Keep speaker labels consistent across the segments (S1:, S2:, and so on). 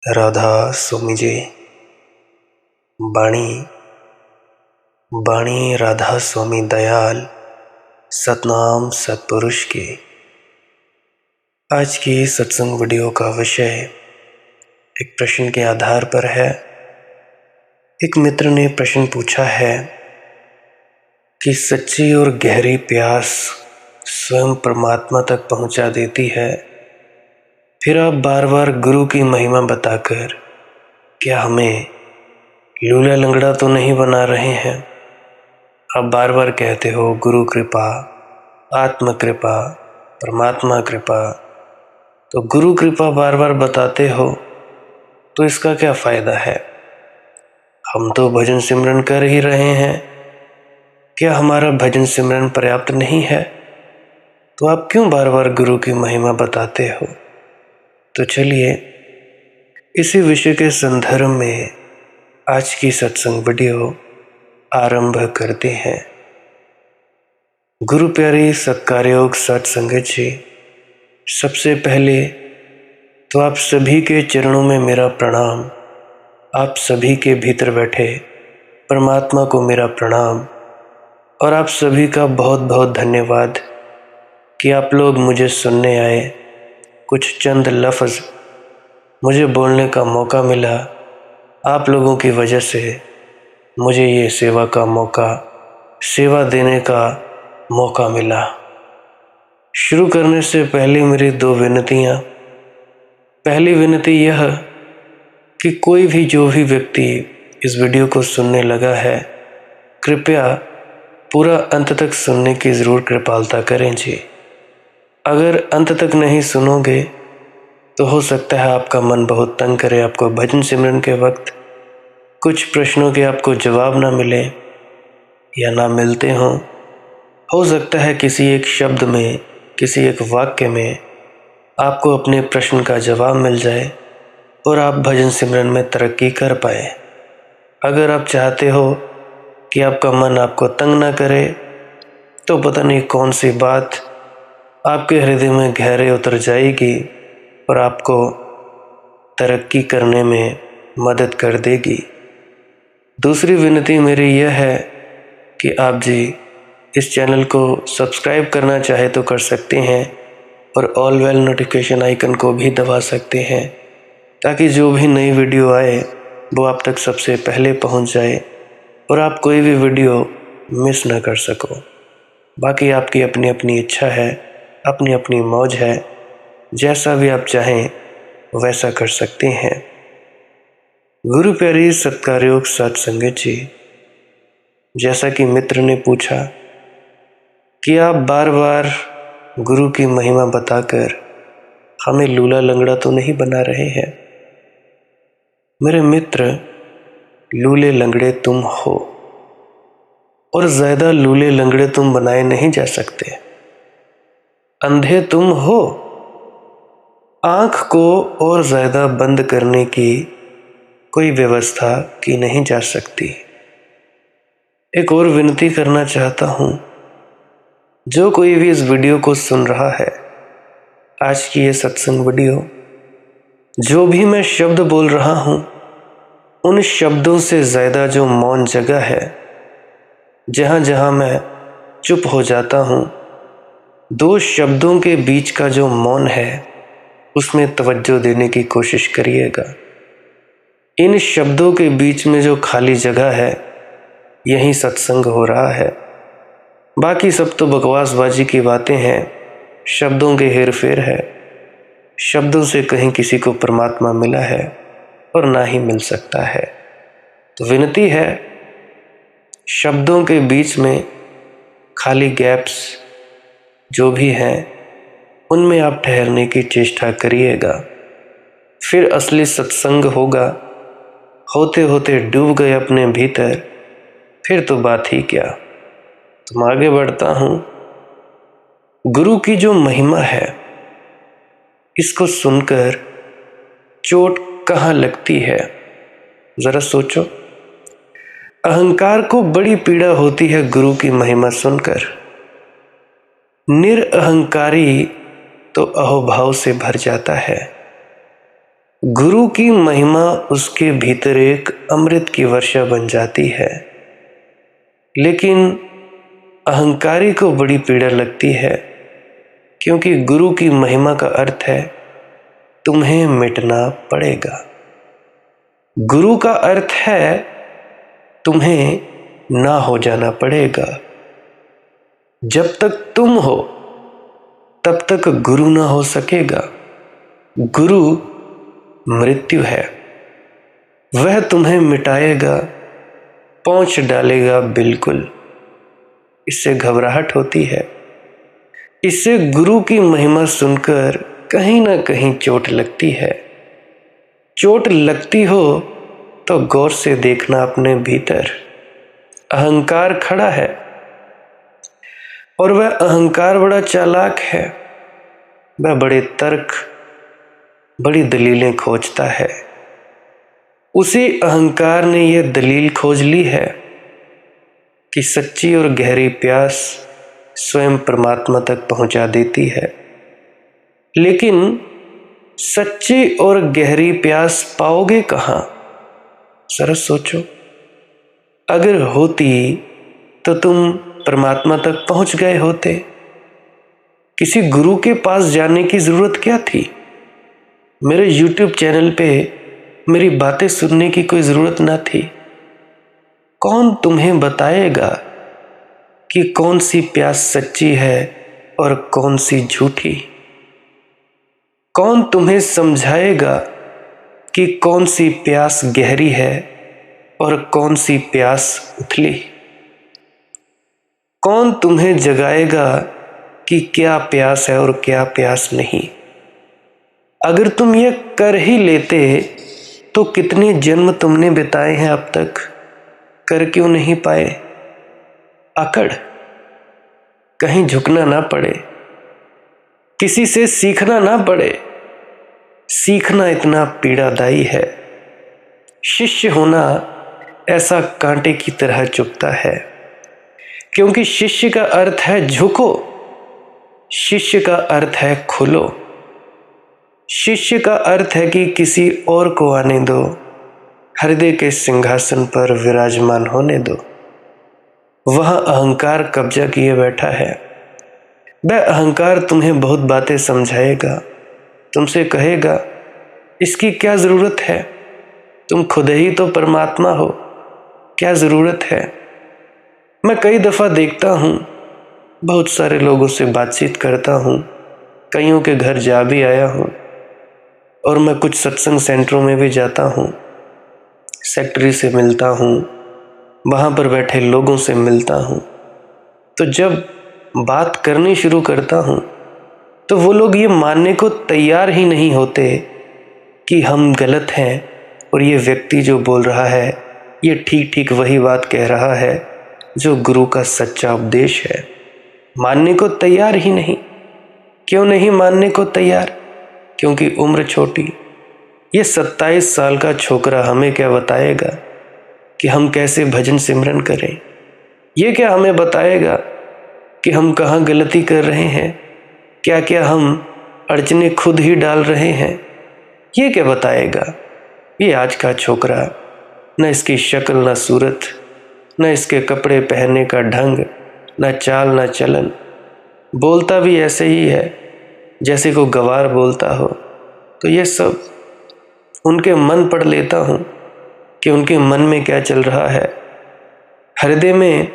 S1: राधा स्वामी जी। बाणी बाणी राधा स्वामी दयाल सतनाम सतपुरुष की। आज की सत्संग वीडियो का विषय एक प्रश्न के आधार पर है। एक मित्र ने प्रश्न पूछा है कि सच्ची और गहरी प्यास स्वयं परमात्मा तक पहुंचा देती है, फिर आप बार बार गुरु की महिमा बताकर क्या हमें लूला लंगड़ा तो नहीं बना रहे हैं? आप बार बार कहते हो गुरु कृपा, आत्म कृपा, परमात्मा कृपा, तो गुरु कृपा बार बार बताते हो तो इसका क्या फ़ायदा है? हम तो भजन सिमरन कर ही रहे हैं, क्या हमारा भजन सिमरन पर्याप्त नहीं है? तो आप क्यों बार बार गुरु की महिमा बताते हो? तो चलिए इसी विषय के संदर्भ में आज की सत्संग वीडियो आरंभ करते हैं। गुरु प्यारी सत्कारयोग सत्संगत जी, सबसे पहले तो आप सभी के चरणों में मेरा प्रणाम। आप सभी के भीतर बैठे परमात्मा को मेरा प्रणाम और आप सभी का बहुत बहुत धन्यवाद कि आप लोग मुझे सुनने आए। कुछ चंद लफ्ज़ मुझे बोलने का मौका मिला। आप लोगों की वजह से मुझे ये सेवा का मौका, सेवा देने का मौका मिला। शुरू करने से पहले मेरी दो विनतियाँ। पहली विनती यह कि कोई भी जो भी व्यक्ति इस वीडियो को सुनने लगा है, कृपया पूरा अंत तक सुनने की ज़रूर कृपालता करें जी। अगर अंत तक नहीं सुनोगे तो हो सकता है आपका मन बहुत तंग करे, आपको भजन सिमरन के वक्त कुछ प्रश्नों के आपको जवाब ना मिले या ना मिलते हों। हो सकता है किसी एक शब्द में, किसी एक वाक्य में आपको अपने प्रश्न का जवाब मिल जाए और आप भजन सिमरन में तरक्की कर पाए। अगर आप चाहते हो कि आपका मन आपको तंग ना करे तो पता नहीं कौन सी बात आपके हृदय में गहरे उतर जाएगी और आपको तरक्की करने में मदद कर देगी। दूसरी विनती मेरी यह है कि आप जी इस चैनल को सब्सक्राइब करना चाहे तो कर सकते हैं और ऑल बेल नोटिफिकेशन आइकन को भी दबा सकते हैं, ताकि जो भी नई वीडियो आए वो आप तक सबसे पहले पहुंच जाए और आप कोई भी वीडियो मिस ना कर सको। बाकी आपकी अपनी अपनी इच्छा है, अपनी अपनी मौज है, जैसा भी आप चाहें वैसा कर सकते हैं। गुरु प्यारी सत्कारयोग सत्संगत जी, जैसा कि मित्र ने पूछा कि आप बार बार गुरु की महिमा बताकर हमें लूला लंगड़ा तो नहीं बना रहे हैं? मेरे मित्र, लूले लंगड़े तुम हो और ज़्यादा लूले लंगड़े तुम बनाए नहीं जा सकते। अंधे तुम हो, आँख को और ज़्यादा बंद करने की कोई व्यवस्था की नहीं जा सकती। एक और विनती करना चाहता हूँ, जो कोई भी इस वीडियो को सुन रहा है, आज की ये सत्संग वीडियो, जो भी मैं शब्द बोल रहा हूँ उन शब्दों से ज़्यादा जो मौन जगह है, जहाँ जहाँ मैं चुप हो जाता हूँ, दो शब्दों के बीच का जो मौन है उसमें तवज्जो देने की कोशिश करिएगा। इन शब्दों के बीच में जो खाली जगह है, यहीं सत्संग हो रहा है। बाकी सब तो बकवासबाजी की बातें हैं, शब्दों के हेर फेर है। शब्दों से कहीं किसी को परमात्मा मिला है और ना ही मिल सकता है। तो विनती है, शब्दों के बीच में खाली गैप्स जो भी हैं उनमें आप ठहरने की चेष्टा करिएगा, फिर असली सत्संग होगा। होते होते डूब गए अपने भीतर, फिर तो बात ही क्या। तुम आगे बढ़ता हूँ। गुरु की जो महिमा है, इसको सुनकर चोट कहाँ लगती है, ज़रा सोचो। अहंकार को बड़ी पीड़ा होती है गुरु की महिमा सुनकर। निरअहंकारी तो अहोभाव से भर जाता है। गुरु की महिमा उसके भीतर एक अमृत की वर्षा बन जाती है। लेकिन अहंकारी को बड़ी पीड़ा लगती है, क्योंकि गुरु की महिमा का अर्थ है तुम्हें मिटना पड़ेगा। गुरु का अर्थ है तुम्हें ना हो जाना पड़ेगा। जब तक तुम हो तब तक गुरु ना हो सकेगा। गुरु मृत्यु है, वह तुम्हें मिटाएगा, पहुंच डालेगा बिल्कुल। इससे घबराहट होती है, इससे गुरु की महिमा सुनकर कहीं ना कहीं चोट लगती है। चोट लगती हो तो गौर से देखना अपने भीतर। अहंकार खड़ा है और वह अहंकार बड़ा चालाक है। वह बड़े तर्क, बड़ी दलीलें खोजता है। उसी अहंकार ने यह दलील खोज ली है कि सच्ची और गहरी प्यास स्वयं परमात्मा तक पहुंचा देती है। लेकिन सच्ची और गहरी प्यास पाओगे कहाँ? जरा सोचो। अगर होती तो तुम परमात्मा तक पहुंच गए होते। किसी गुरु के पास जाने की जरूरत क्या थी? मेरे YouTube चैनल पे मेरी बातें सुनने की कोई जरूरत ना थी। कौन तुम्हें बताएगा कि कौन सी प्यास सच्ची है और कौन सी झूठी? कौन तुम्हें समझाएगा कि कौन सी प्यास गहरी है और कौन सी प्यास उथली? कौन तुम्हें जगाएगा कि क्या प्यास है और क्या प्यास नहीं? अगर तुम ये कर ही लेते तो कितने जन्म तुमने बिताए हैं अब तक, कर क्यों नहीं पाए? अकड़, कहीं झुकना ना पड़े, किसी से सीखना ना पड़े। सीखना इतना पीड़ादायी है। शिष्य होना ऐसा कांटे की तरह चुभता है, क्योंकि शिष्य का अर्थ है झुको, शिष्य का अर्थ है खुलो, शिष्य का अर्थ है कि किसी और को आने दो, हृदय के सिंहासन पर विराजमान होने दो। वहां अहंकार कब्जा किए बैठा है। वह अहंकार तुम्हें बहुत बातें समझाएगा, तुमसे कहेगा इसकी क्या जरूरत है, तुम खुद ही तो परमात्मा हो, क्या जरूरत है। मैं कई दफा देखता हूँ, बहुत सारे लोगों से बातचीत करता हूँ, कईयों के घर जा भी आया हूँ, और मैं कुछ सत्संग सेंटरों में भी जाता हूँ, सेक्रेटरी से मिलता हूँ, वहाँ पर बैठे लोगों से मिलता हूँ। तो जब बात करनी शुरू करता हूँ तो वो लोग ये मानने को तैयार ही नहीं होते कि हम गलत हैं और ये व्यक्ति जो बोल रहा है ये ठीक ठीक वही बात कह रहा है जो गुरु का सच्चा उपदेश है। मानने को तैयार ही नहीं। क्यों नहीं मानने को तैयार? क्योंकि उम्र छोटी। ये 27 साल का छोकरा हमें क्या बताएगा कि हम कैसे भजन सिमरन करें? ये क्या हमें बताएगा कि हम कहाँ गलती कर रहे हैं? क्या क्या हम अड़चने खुद ही डाल रहे हैं? ये क्या बताएगा? ये आज का छोकरा, न इसकी शक्ल न सूरत, न इसके कपड़े पहनने का ढंग, न चाल न चलन, बोलता भी ऐसे ही है जैसे को गवार बोलता हो। तो ये सब उनके मन पढ़ लेता हूँ कि उनके मन में क्या चल रहा है, हृदय में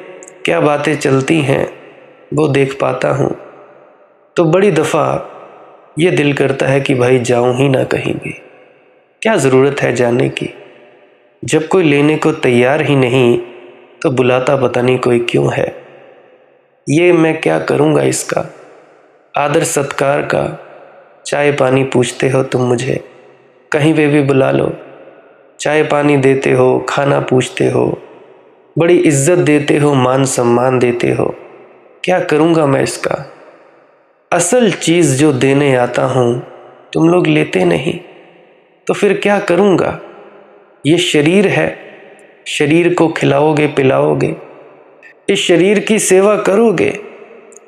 S1: क्या बातें चलती हैं, वो देख पाता हूँ। तो बड़ी दफ़ा ये दिल करता है कि भाई जाऊँ ही ना कहीं भी, क्या ज़रूरत है जाने की। जब कोई लेने को तैयार ही नहीं तो बुलाता पता नहीं कोई क्यों है। ये मैं क्या करूँगा इसका? आदर सत्कार का चाय पानी पूछते हो तुम मुझे, कहीं पे भी बुला लो, चाय पानी देते हो, खाना पूछते हो, बड़ी इज्जत देते हो, मान सम्मान देते हो। क्या करूँगा मैं इसका? असल चीज़ जो देने आता हूँ तुम लोग लेते नहीं, तो फिर क्या करूँगा? ये शरीर है, शरीर को खिलाओगे पिलाओगे, इस शरीर की सेवा करोगे,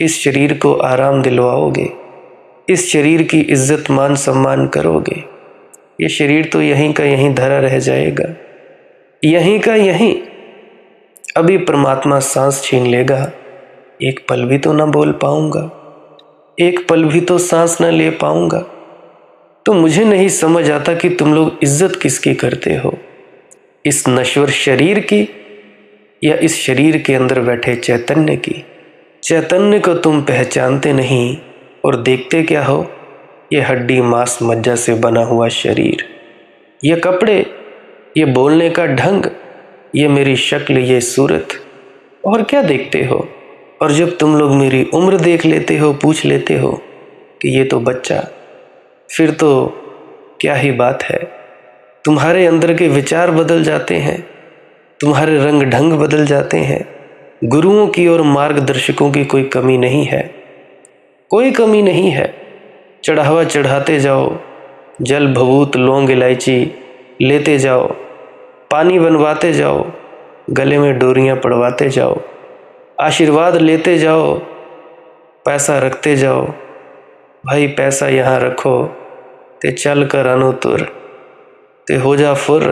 S1: इस शरीर को आराम दिलवाओगे, इस शरीर की इज्जत मान सम्मान करोगे, ये शरीर तो यहीं का यहीं धरा रह जाएगा, यहीं का यहीं। अभी परमात्मा सांस छीन लेगा, एक पल भी तो ना बोल पाऊंगा, एक पल भी तो सांस ना ले पाऊंगा। तो मुझे नहीं समझ आता कि तुम लोग इज्जत किसकी करते हो, इस नश्वर शरीर की या इस शरीर के अंदर बैठे चैतन्य की। चैतन्य को तुम पहचानते नहीं और देखते क्या हो, ये हड्डी मांस मज्जा से बना हुआ शरीर, ये कपड़े, ये बोलने का ढंग, ये मेरी शक्ल, ये सूरत, और क्या देखते हो। और जब तुम लोग मेरी उम्र देख लेते हो, पूछ लेते हो कि ये तो बच्चा, फिर तो क्या ही बात है। तुम्हारे अंदर के विचार बदल जाते हैं, तुम्हारे रंग ढंग बदल जाते हैं। गुरुओं की और मार्गदर्शकों की कोई कमी नहीं है, कोई कमी नहीं है। चढ़ावा चढ़ाते जाओ, जल भभूत लौंग इलायची लेते जाओ, पानी बनवाते जाओ, गले में डोरियां पड़वाते जाओ, आशीर्वाद लेते जाओ, पैसा रखते जाओ। भाई पैसा यहाँ रखो ते चल कर अनु तुर ते हो जा फुर।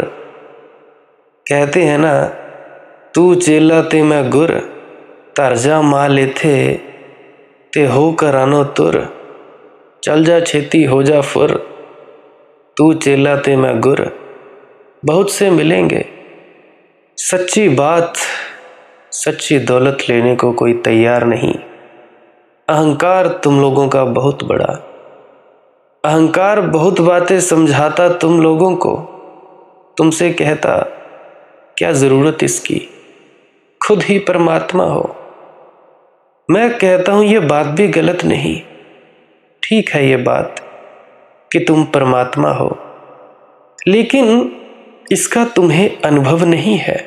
S1: कहते हैं ना, तू चेला ते मैं गुर, तरजा माँ लेते ते हो कर अनु तुर। चल जा छेती हो जा फुर, तू चेला ते मैं गुर। बहुत से मिलेंगे, सच्ची बात, सच्ची दौलत लेने को कोई तैयार नहीं। अहंकार तुम लोगों का बहुत बड़ा, अहंकार बहुत बातें समझाता तुम लोगों को, तुमसे कहता क्या ज़रूरत इसकी, खुद ही परमात्मा हो। मैं कहता हूँ ये बात भी गलत नहीं, ठीक है ये बात कि तुम परमात्मा हो, लेकिन इसका तुम्हें अनुभव नहीं है।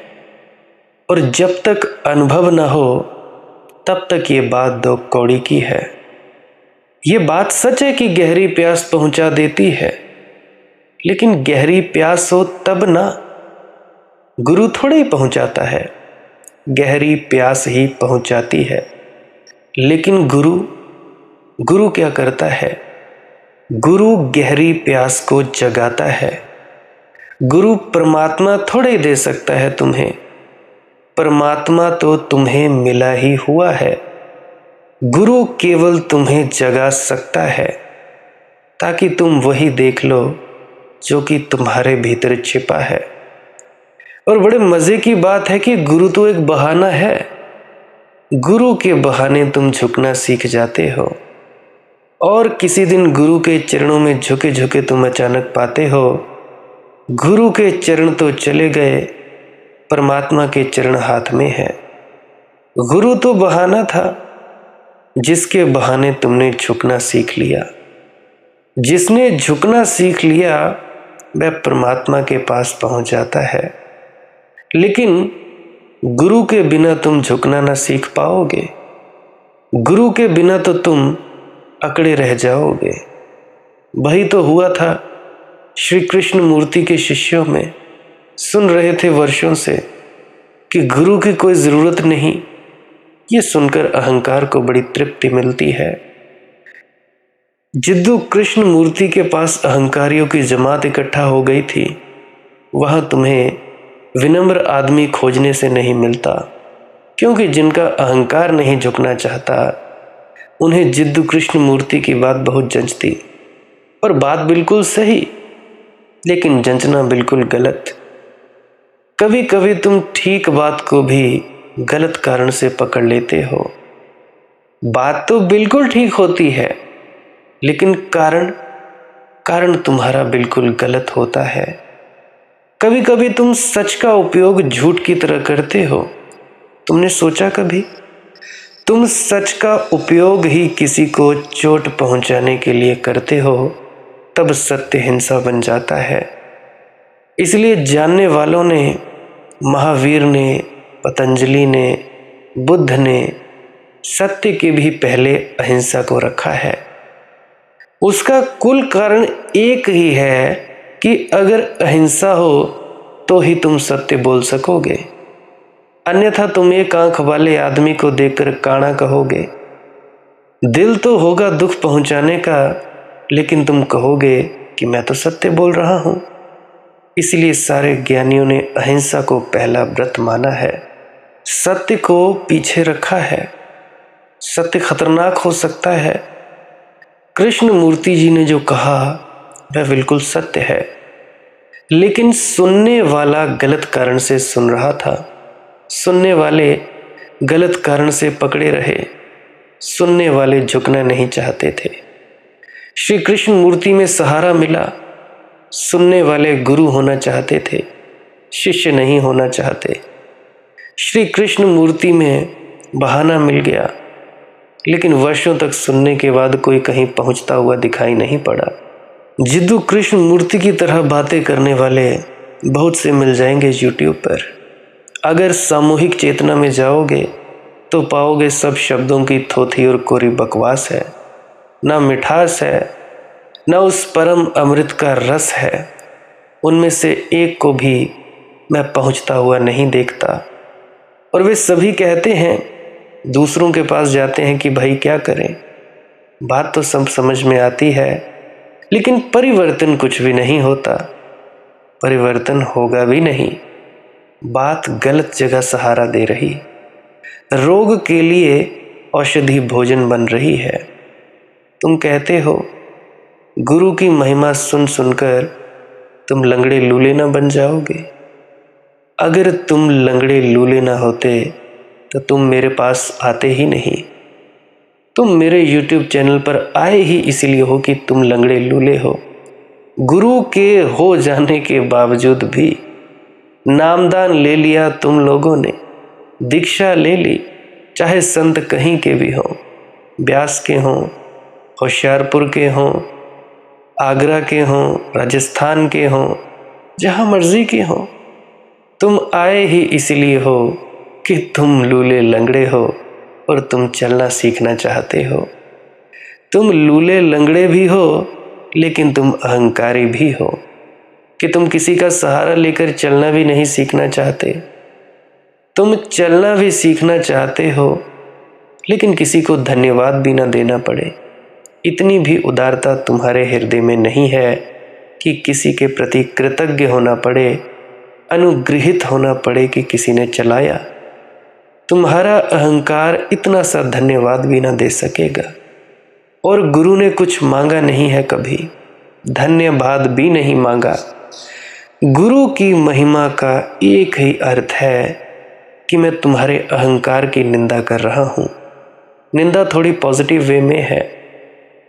S1: और जब तक अनुभव न हो तब तक ये बात दो कौड़ी की है। ये बात सच है कि गहरी प्यास पहुंचा देती है, लेकिन गहरी प्यास हो तब ना, गुरु थोड़े ही पहुंचाता है, गहरी प्यास ही पहुंचाती है। लेकिन गुरु क्या करता है, गुरु गहरी प्यास को जगाता है। गुरु परमात्मा थोड़े ही दे सकता है तुम्हें, परमात्मा तो तुम्हें मिला ही हुआ है। गुरु केवल तुम्हें जगा सकता है ताकि तुम वही देख लो जो कि तुम्हारे भीतर छिपा है। और बड़े मजे की बात है कि गुरु तो एक बहाना है, गुरु के बहाने तुम झुकना सीख जाते हो। और किसी दिन गुरु के चरणों में झुके झुके तुम अचानक पाते हो, गुरु के चरण तो चले गए, परमात्मा के चरण हाथ में है। गुरु तो बहाना था जिसके बहाने तुमने झुकना सीख लिया। जिसने झुकना सीख लिया वह परमात्मा के पास पहुंच जाता है। लेकिन गुरु के बिना तुम झुकना ना सीख पाओगे, गुरु के बिना तो तुम अकड़े रह जाओगे। वही तो हुआ था श्री कृष्ण मूर्ति के शिष्यों में। सुन रहे थे वर्षों से कि गुरु की कोई ज़रूरत नहीं, ये सुनकर अहंकार को बड़ी तृप्ति मिलती है। जिद्दू कृष्ण मूर्ति के पास अहंकारियों की जमात इकट्ठा हो गई थी। वहां तुम्हें विनम्र आदमी खोजने से नहीं मिलता, क्योंकि जिनका अहंकार नहीं झुकना चाहता उन्हें जिद्दू कृष्ण मूर्ति की बात बहुत जंचती। और बात बिल्कुल सही, लेकिन जंचना बिल्कुल गलत। कभी कभी तुम ठीक बात को भी गलत कारण से पकड़ लेते हो। बात तो बिल्कुल ठीक होती है, लेकिन कारण तुम्हारा बिल्कुल गलत होता है। कभी कभी तुम सच का उपयोग झूठ की तरह करते हो। तुमने सोचा कभी, तुम सच का उपयोग ही किसी को चोट पहुंचाने के लिए करते हो, तब सत्य हिंसा बन जाता है। इसलिए जानने वालों ने, महावीर ने, पतंजलि ने, बुद्ध ने सत्य के भी पहले अहिंसा को रखा है। उसका कुल कारण एक ही है कि अगर अहिंसा हो तो ही तुम सत्य बोल सकोगे, अन्यथा तुम एक आंख वाले आदमी को देखकर काना कहोगे। दिल तो होगा दुख पहुंचाने का, लेकिन तुम कहोगे कि मैं तो सत्य बोल रहा हूँ। इसलिए सारे ज्ञानियों ने अहिंसा को पहला व्रत माना है, सत्य को पीछे रखा है। सत्य खतरनाक हो सकता है। कृष्ण मूर्ति जी ने जो कहा वह बिल्कुल सत्य है, लेकिन सुनने वाला गलत कारण से सुन रहा था, सुनने वाले गलत कारण से पकड़े रहे, सुनने वाले झुकना नहीं चाहते थे। श्री कृष्ण मूर्ति में सहारा मिला, सुनने वाले गुरु होना चाहते थे, शिष्य नहीं होना चाहते। श्री कृष्ण मूर्ति में बहाना मिल गया, लेकिन वर्षों तक सुनने के बाद कोई कहीं पहुंचता हुआ दिखाई नहीं पड़ा। जिद्दू कृष्ण मूर्ति की तरह बातें करने वाले बहुत से मिल जाएंगे यूट्यूब पर। अगर सामूहिक चेतना में जाओगे तो पाओगे सब शब्दों की थोथी और कोरी बकवास है, ना मिठास है, ना उस परम अमृत का रस है। उनमें से एक को भी मैं पहुंचता हुआ नहीं देखता। और वे सभी कहते हैं, दूसरों के पास जाते हैं कि भाई क्या करें, बात तो सब समझ में आती है, लेकिन परिवर्तन कुछ भी नहीं होता, परिवर्तन होगा भी नहीं। बात गलत जगह सहारा दे रही, रोग के लिए औषधि भोजन बन रही है। तुम कहते हो गुरु की महिमा सुन सुनकर तुम लंगड़े लूले ना बन जाओगे। अगर तुम लंगड़े लूले ना होते तो तुम मेरे पास आते ही नहीं। तुम मेरे YouTube चैनल पर आए ही इसलिए हो कि तुम लंगड़े लूले हो। गुरु के हो जाने के बावजूद भी नामदान ले लिया तुम लोगों ने, दीक्षा ले ली, चाहे संत कहीं के भी हों, ब्यास के हों, होशियारपुर के हों, आगरा के हों, राजस्थान के हों, जहाँ मर्जी के हों। तुम आए ही इसलिए हो कि तुम लूले लंगड़े हो और तुम चलना सीखना चाहते हो। तुम लूले लंगड़े भी हो, लेकिन तुम अहंकारी भी हो कि तुम किसी का सहारा लेकर चलना भी नहीं सीखना चाहते। तुम चलना भी सीखना चाहते हो, लेकिन किसी को धन्यवाद भी ना देना पड़े। इतनी भी उदारता तुम्हारे हृदय में नहीं है कि किसी के प्रति कृतज्ञ होना पड़े, अनुग्रहित होना पड़े कि किसी ने चलाया। तुम्हारा अहंकार इतना सा धन्यवाद भी ना दे सकेगा। और गुरु ने कुछ मांगा नहीं है, कभी धन्यवाद भी नहीं मांगा। गुरु की महिमा का एक ही अर्थ है कि मैं तुम्हारे अहंकार की निंदा कर रहा हूँ। निंदा थोड़ी पॉजिटिव वे में है।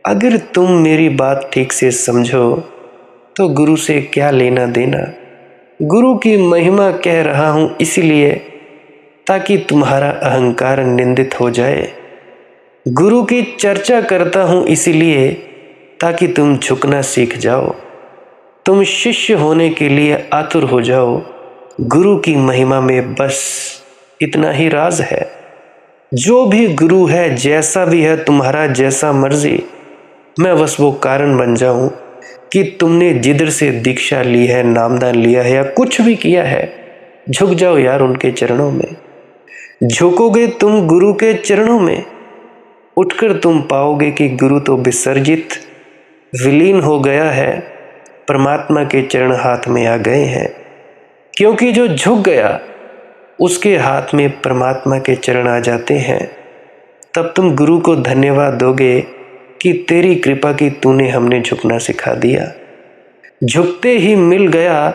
S1: अगर तुम मेरी बात ठीक से समझो तो गुरु से क्या लेना देना। गुरु की महिमा कह रहा हूँ इसीलिए ताकि तुम्हारा अहंकार निंदित हो जाए। गुरु की चर्चा करता हूँ इसीलिए ताकि तुम झुकना सीख जाओ, तुम शिष्य होने के लिए आतुर हो जाओ। गुरु की महिमा में बस इतना ही राज है। जो भी गुरु है, जैसा भी है, तुम्हारा जैसा मर्जी, मैं बस वो कारण बन जाऊं कि तुमने जिधर से दीक्षा ली है, नामदान लिया है या कुछ भी किया है, झुक जाओ यार उनके चरणों में। झुकोगे तुम गुरु के चरणों में, उठकर तुम पाओगे कि गुरु तो विसर्जित, विलीन हो गया है, परमात्मा के चरण हाथ में आ गए हैं। क्योंकि जो झुक गया उसके हाथ में परमात्मा के चरण आ जाते हैं। तब तुम गुरु को धन्यवाद दोगे कि तेरी कृपा की तूने हमने झुकना सिखा दिया। झुकते ही मिल गया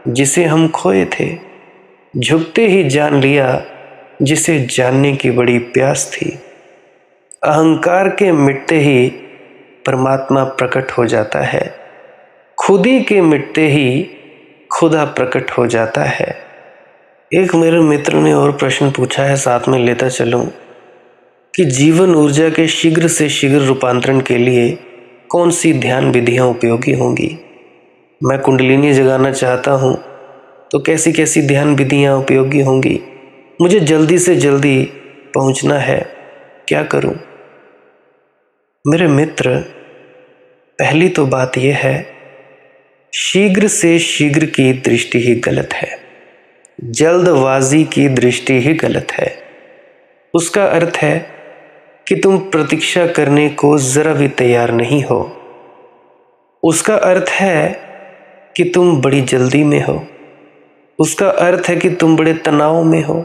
S1: जिसे हम खोए थे, झुकते ही जान लिया जिसे जानने की बड़ी प्यास थी। अहंकार के मिटते ही परमात्मा प्रकट हो जाता है, खुदी के मिटते ही खुदा प्रकट हो जाता है। एक मेरे मित्र ने और प्रश्न पूछा है, साथ में लेता चलूं, कि जीवन ऊर्जा के शीघ्र से शीघ्र रूपांतरण के लिए कौन सी ध्यान विधियां उपयोगी होंगी। मैं कुंडलिनी जगाना चाहता हूं तो कैसी कैसी ध्यान विधियां उपयोगी होंगी। मुझे जल्दी से जल्दी पहुंचना है, क्या करूं। मेरे मित्र, पहली तो बात यह है, शीघ्र से शीघ्र की दृष्टि ही गलत है, जल्दबाजी की दृष्टि ही गलत है। उसका अर्थ है कि तुम प्रतीक्षा करने को जरा भी तैयार नहीं हो। उसका अर्थ है कि तुम बड़ी जल्दी में हो, उसका अर्थ है कि तुम बड़े तनाव में हो,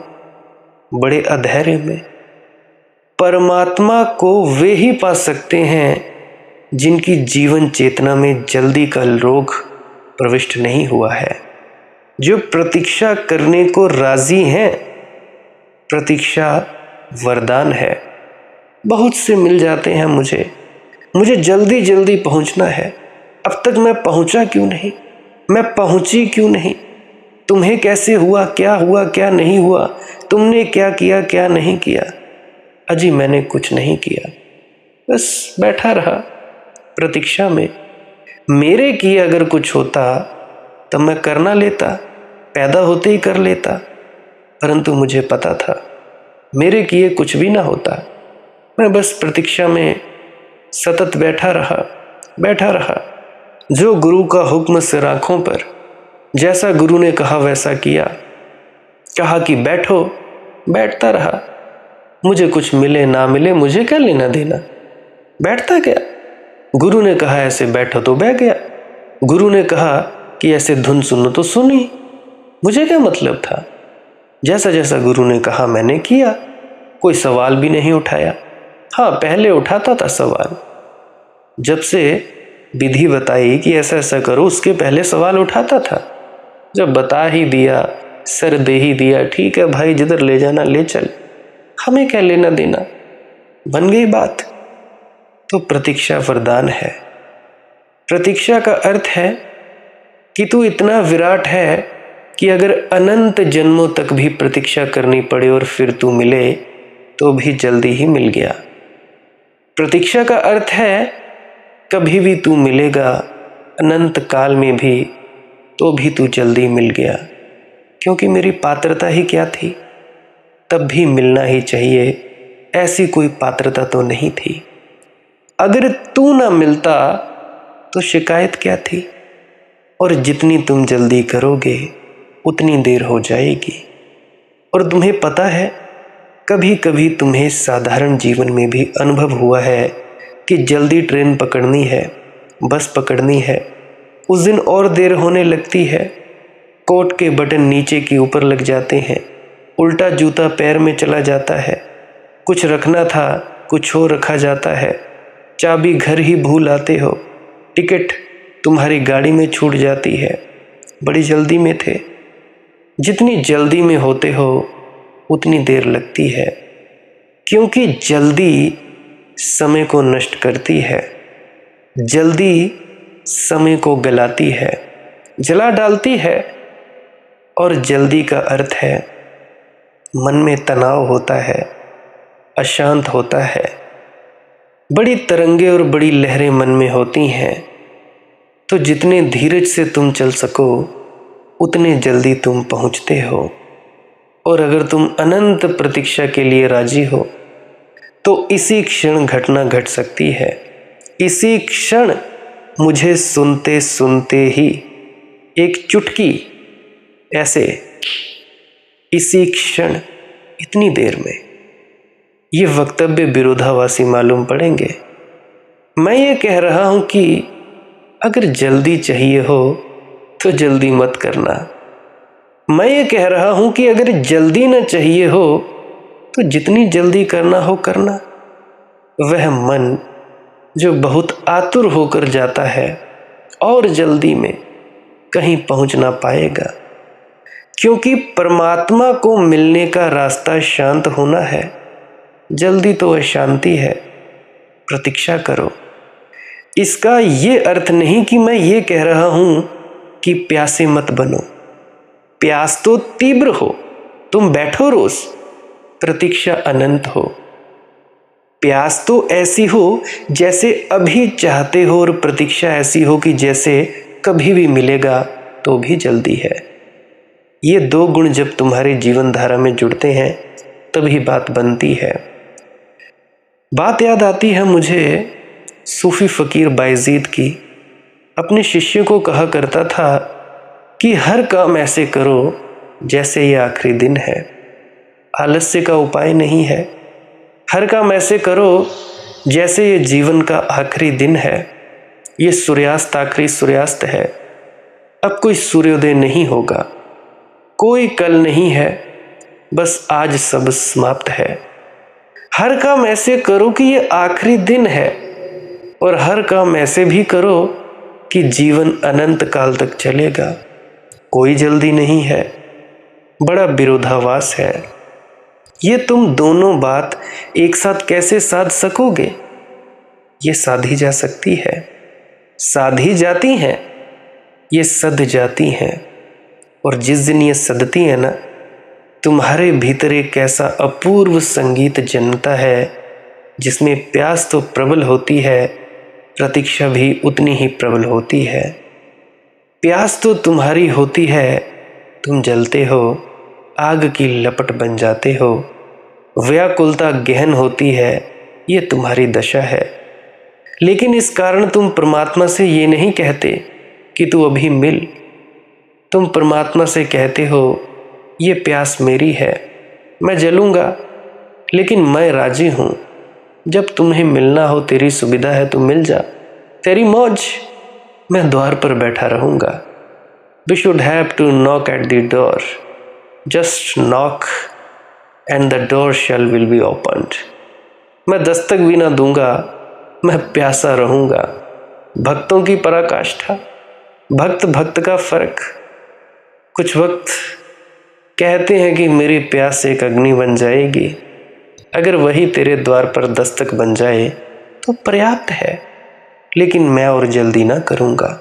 S1: बड़े अधैर्य में। परमात्मा को वे ही पा सकते हैं जिनकी जीवन चेतना में जल्दी का रोग प्रविष्ट नहीं हुआ है, जो प्रतीक्षा करने को राजी हैं। प्रतीक्षा वरदान है। बहुत से मिल जाते हैं मुझे जल्दी जल्दी पहुंचना है। अब तक मैं पहुंचा क्यों नहीं, मैं पहुंची क्यों नहीं, तुम्हें कैसे हुआ क्या नहीं हुआ, तुमने क्या किया क्या नहीं किया। अजी मैंने कुछ नहीं किया, बस बैठा रहा प्रतीक्षा में। मेरे किए अगर कुछ होता तब मैं करना लेता, पैदा होते ही कर लेता, परंतु मुझे पता था मेरे किए कुछ भी ना होता। मैं बस प्रतीक्षा में सतत बैठा रहा। जो गुरु का हुक्म सिर आँखों पर, जैसा गुरु ने कहा वैसा किया। कहा कि बैठो, बैठता रहा। मुझे कुछ मिले ना मिले मुझे क्या लेना देना, बैठता गया। गुरु ने कहा ऐसे बैठो तो बैठ गया, गुरु ने कहा कि ऐसे धुन सुनो तो सुनी, मुझे क्या मतलब था। जैसा जैसा गुरु ने कहा मैंने किया, कोई सवाल भी नहीं उठाया। हाँ, पहले उठाता था सवाल, जब से विधि बताई कि ऐसा ऐसा करो उसके पहले सवाल उठाता था। जब बता ही दिया, सर दे ही दिया, ठीक है भाई जिधर ले जाना ले चल, हमें क्या लेना देना, बन गई बात। तो प्रतीक्षा वरदान है। प्रतीक्षा का अर्थ है कि तू इतना विराट है कि अगर अनंत जन्मों तक भी प्रतीक्षा करनी पड़े और फिर तू मिले तो भी जल्दी ही मिल गया। प्रतीक्षा का अर्थ है कभी भी तू मिलेगा, अनंत काल में भी, तो भी तू जल्दी मिल गया, क्योंकि मेरी पात्रता ही क्या थी, तब भी मिलना ही चाहिए, ऐसी कोई पात्रता तो नहीं थी। अगर तू ना मिलता तो शिकायत क्या थी। और जितनी तुम जल्दी करोगे उतनी देर हो जाएगी। और तुम्हें पता है, कभी कभी तुम्हें साधारण जीवन में भी अनुभव हुआ है कि जल्दी ट्रेन पकड़नी है, बस पकड़नी है, उस दिन और देर होने लगती है। कोट के बटन नीचे की ऊपर लग जाते हैं, उल्टा जूता पैर में चला जाता है, कुछ रखना था कुछ और रखा जाता है, चाबी घर ही भूल आते हो, टिकट तुम्हारी गाड़ी में छूट जाती है। बड़ी जल्दी में थे। जितनी जल्दी में होते हो उतनी देर लगती है, क्योंकि जल्दी समय को नष्ट करती है, जल्दी समय को गलाती है, जला डालती है। और जल्दी का अर्थ है मन में तनाव होता है, अशांत होता है, बड़ी तरंगे और बड़ी लहरें मन में होती हैं। तो जितने धीरज से तुम चल सको उतने जल्दी तुम पहुंचते हो। और अगर तुम अनंत प्रतीक्षा के लिए राजी हो तो इसी क्षण घटना घट सकती है। इसी क्षण मुझे सुनते सुनते ही एक चुटकी, ऐसे इसी क्षण, इतनी देर में। ये वक्तव्य विरोधाभासी मालूम पड़ेंगे। मैं ये कह रहा हूं कि अगर जल्दी चाहिए हो तो जल्दी मत करना। मैं ये कह रहा हूं कि अगर जल्दी न चाहिए हो तो जितनी जल्दी करना हो करना। वह मन जो बहुत आतुर होकर जाता है और जल्दी में कहीं पहुंच ना पाएगा, क्योंकि परमात्मा को मिलने का रास्ता शांत होना है। जल्दी तो अशांति है। प्रतीक्षा करो। इसका ये अर्थ नहीं कि मैं ये कह रहा हूं कि प्यासे मत बनो। प्यास तो तीव्र हो, तुम बैठो रोज, प्रतीक्षा अनंत हो। प्यास तो ऐसी हो जैसे अभी चाहते हो, और प्रतीक्षा ऐसी हो कि जैसे कभी भी मिलेगा तो भी जल्दी है। ये दो गुण जब तुम्हारे जीवन धारा में जुड़ते हैं तभी बात बनती है। बात याद आती है मुझे सूफी फकीर बायजीद की। अपने शिष्य को कहा करता था कि हर काम ऐसे करो जैसे ये आखिरी दिन है। आलस्य का उपाय नहीं है। हर काम ऐसे करो जैसे ये जीवन का आखिरी दिन है। ये सूर्यास्त आखिरी सूर्यास्त है। अब कोई सूर्योदय नहीं होगा, कोई कल नहीं है, बस आज सब समाप्त है। हर काम ऐसे करो कि ये आखिरी दिन है, और हर काम ऐसे भी करो कि जीवन अनंत काल तक चलेगा। कोई जल्दी नहीं है, बड़ा विरोधाभास है। ये तुम दोनों बात एक साथ कैसे साध सकोगे? ये साधी जा सकती है, साधी जाती हैं, ये सध जाती हैं। और जिस दिन ये सधती है ना, तुम्हारे भीतर एक ऐसा अपूर्व संगीत जन्मता है जिसमें प्यास तो प्रबल होती है, प्रतीक्षा भी उतनी ही प्रबल होती है। प्यास तो तुम्हारी होती है, तुम जलते हो, आग की लपट बन जाते हो। व्याकुलता गहन होती है, ये तुम्हारी दशा है। लेकिन इस कारण तुम परमात्मा से ये नहीं कहते कि तू अभी मिल। तुम परमात्मा से कहते हो, ये प्यास मेरी है, मैं जलूंगा, लेकिन मैं राजी हूँ। जब तुम्हें मिलना हो, तेरी सुविधा है, तू मिल जा, तेरी मौज, मैं द्वार पर बैठा रहूँगा। We should have to knock at the door. Just knock and the door will be opened. मैं दस्तक भी ना दूंगा, मैं प्यासा रहूँगा। भक्तों की पराकाष्ठा, भक्त भक्त का फर्क। कुछ वक्त कहते हैं कि मेरी प्यास एक अग्नि बन जाएगी, अगर वही तेरे द्वार पर दस्तक बन जाए तो पर्याप्त है, लेकिन मैं और जल्दी ना करूँगा।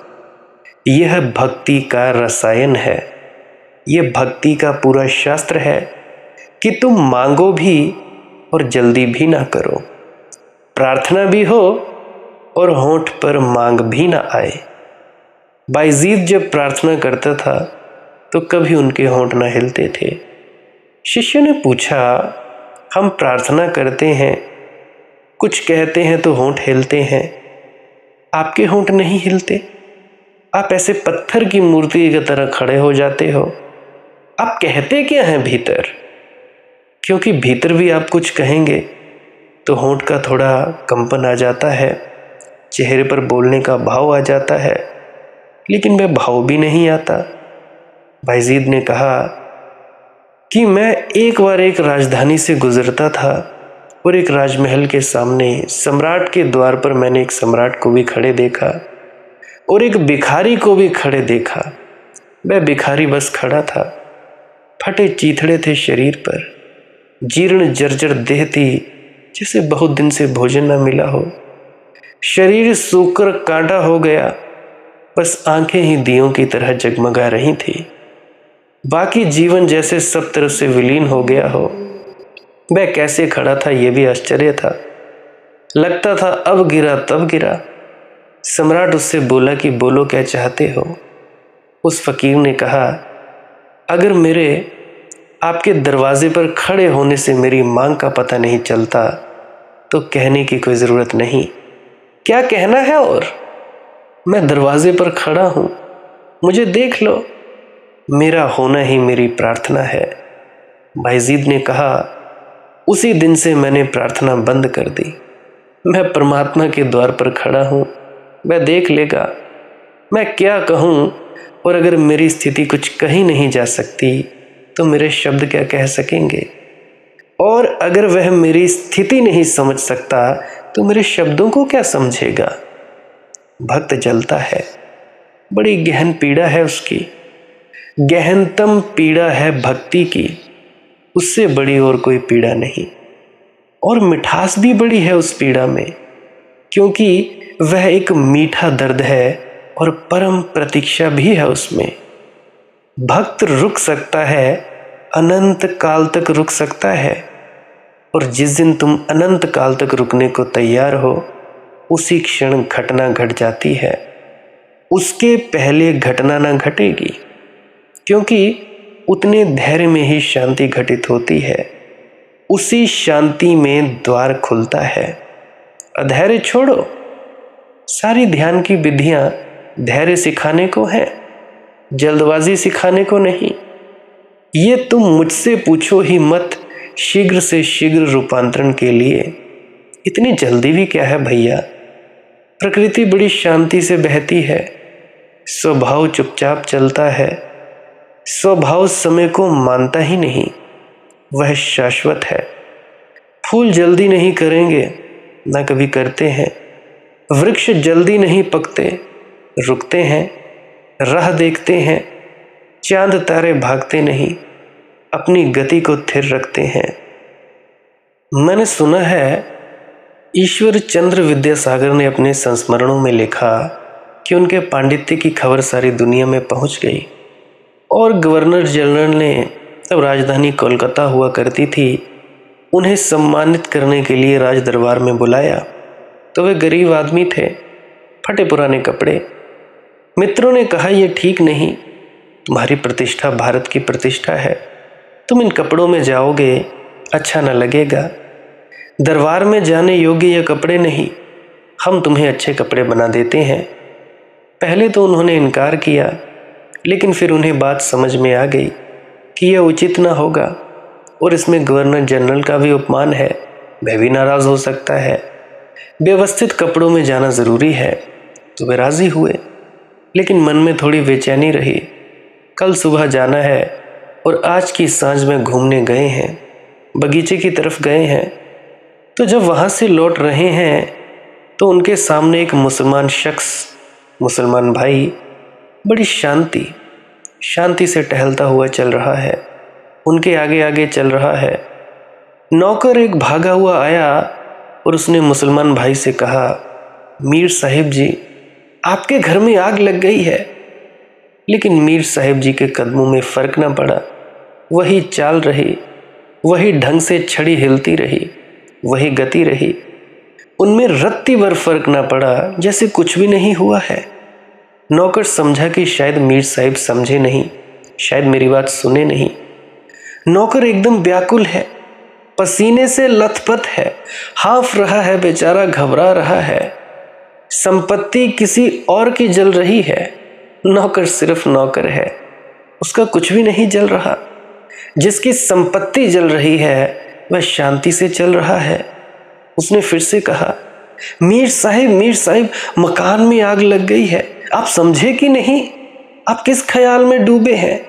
S1: यह भक्ति का रसायन है, यह भक्ति का पूरा शास्त्र है कि तुम मांगो भी और जल्दी भी ना करो, प्रार्थना भी हो और होंठ पर मांग भी ना आए। बायजीद जब प्रार्थना करता था तो कभी उनके होंठ ना हिलते थे। शिष्य ने पूछा, हम प्रार्थना करते हैं, कुछ कहते हैं तो होंठ हिलते हैं, आपके होंठ नहीं हिलते? आप ऐसे पत्थर की मूर्ति की तरह खड़े हो जाते हो। आप कहते क्या हैं भीतर? क्योंकि भीतर भी आप कुछ कहेंगे तो होंठ का थोड़ा कंपन आ जाता है, चेहरे पर बोलने का भाव आ जाता है, लेकिन वह भाव भी नहीं आता। बायजीद ने कहा कि मैं एक बार एक राजधानी से गुजरता था और एक राजमहल के सामने सम्राट के द्वार पर मैंने एक सम्राट को भी खड़े देखा और एक भिखारी को भी खड़े देखा। वह भिखारी बस खड़ा था, फटे चीथड़े थे शरीर पर, जीर्ण जर्जर देह थी, जैसे बहुत दिन से भोजन न मिला हो। शरीर सूखकर कांटा हो गया, बस आंखें ही दियों की तरह जगमगा रही थी। बाकी जीवन जैसे सब तरफ से विलीन हो गया हो। वह कैसे खड़ा था यह भी आश्चर्य था। लगता था अब गिरा तब गिरा। सम्राट उससे बोला कि बोलो क्या चाहते हो। उस फकीर ने कहा, अगर मेरे आपके दरवाजे पर खड़े होने से मेरी मांग का पता नहीं चलता तो कहने की कोई ज़रूरत नहीं। क्या कहना है? और मैं दरवाजे पर खड़ा हूँ, मुझे देख लो, मेरा होना ही मेरी प्रार्थना है। बायजीद ने कहा, उसी दिन से मैंने प्रार्थना बंद कर दी। मैं परमात्मा के द्वार पर खड़ा हूँ, वह देख लेगा मैं क्या कहूँ, और अगर मेरी स्थिति कुछ कही नहीं जा सकती तो मेरे शब्द क्या कह सकेंगे, और अगर वह मेरी स्थिति नहीं समझ सकता तो मेरे शब्दों को क्या समझेगा। भक्त जलता है, बड़ी गहन पीड़ा है उसकी, गहनतम पीड़ा है भक्ति की, उससे बड़ी और कोई पीड़ा नहीं। और मिठास भी बड़ी है उस पीड़ा में, क्योंकि वह एक मीठा दर्द है और परम प्रतीक्षा भी है उसमें। भक्त रुक सकता है, अनंत काल तक रुक सकता है, और जिस दिन तुम अनंत काल तक रुकने को तैयार हो उसी क्षण घटना घट जाती है। उसके पहले घटना ना घटेगी, क्योंकि उतने धैर्य में ही शांति घटित होती है। उसी शांति में द्वार खुलता है। अधैर्य छोड़ो, सारी ध्यान की विधियां धैर्य सिखाने को हैं, जल्दबाजी सिखाने को नहीं। ये तुम मुझसे पूछो ही मत शीघ्र से शीघ्र रूपांतरण के लिए। इतनी जल्दी भी क्या है भैया? प्रकृति बड़ी शांति से बहती है, स्वभाव चुपचाप चलता है, स्वभाव समय को मानता ही नहीं, वह शाश्वत है। फूल जल्दी नहीं करेंगे, ना कभी करते हैं। वृक्ष जल्दी नहीं पकते, रुकते हैं, राह देखते हैं। चांद तारे भागते नहीं, अपनी गति को स्थिर रखते हैं। मैंने सुना है ईश्वर चंद्र विद्यासागर ने अपने संस्मरणों में लिखा कि उनके पांडित्य की खबर सारी दुनिया में पहुंच गई और गवर्नर जनरल ने, तब राजधानी कोलकाता हुआ करती थी, उन्हें सम्मानित करने के लिए राज दरबार में बुलाया। तो वे गरीब आदमी थे, फटे पुराने कपड़े। मित्रों ने कहा, यह ठीक नहीं, तुम्हारी प्रतिष्ठा भारत की प्रतिष्ठा है, तुम इन कपड़ों में जाओगे अच्छा न लगेगा। दरबार में जाने योग्य ये कपड़े नहीं, हम तुम्हें अच्छे कपड़े बना देते हैं। पहले तो उन्होंने इनकार किया, लेकिन फिर उन्हें बात समझ में आ गई कि यह उचित ना होगा और इसमें गवर्नर जनरल का भी अपमान है, वह भी नाराज़ हो सकता है। व्यवस्थित कपड़ों में जाना ज़रूरी है। तो वे राज़ी हुए, लेकिन मन में थोड़ी बेचैनी रही। कल सुबह जाना है और आज की सांझ में घूमने गए हैं, बगीचे की तरफ गए हैं। तो जब वहाँ से लौट रहे हैं तो उनके सामने एक मुसलमान शख्स, मुसलमान भाई, बड़ी शांति से टहलता हुआ चल रहा है, उनके आगे आगे चल रहा है। नौकर एक भागा हुआ आया और उसने मुसलमान भाई से कहा, मीर साहिब जी, आपके घर में आग लग गई है। लेकिन मीर साहिब जी के कदमों में फर्क न पड़ा, वही चाल रही, वही ढंग से छड़ी हिलती रही, वही गति रही। उनमें रत्ती भर फर्क न पड़ा, जैसे कुछ भी नहीं हुआ है। नौकर समझा कि शायद मीर साहिब समझे नहीं, शायद मेरी बात सुने नहीं। नौकर एकदम व्याकुल है, पसीने से लथपथ है, हाफ रहा है बेचारा, घबरा रहा है। संपत्ति किसी और की जल रही है, नौकर सिर्फ नौकर है, उसका कुछ भी नहीं जल रहा। जिसकी संपत्ति जल रही है वह शांति से चल रहा है। उसने फिर से कहा, मीर साहिब, मकान में आग लग गई है, आप समझे कि नहीं? आप किस ख्याल में डूबे हैं?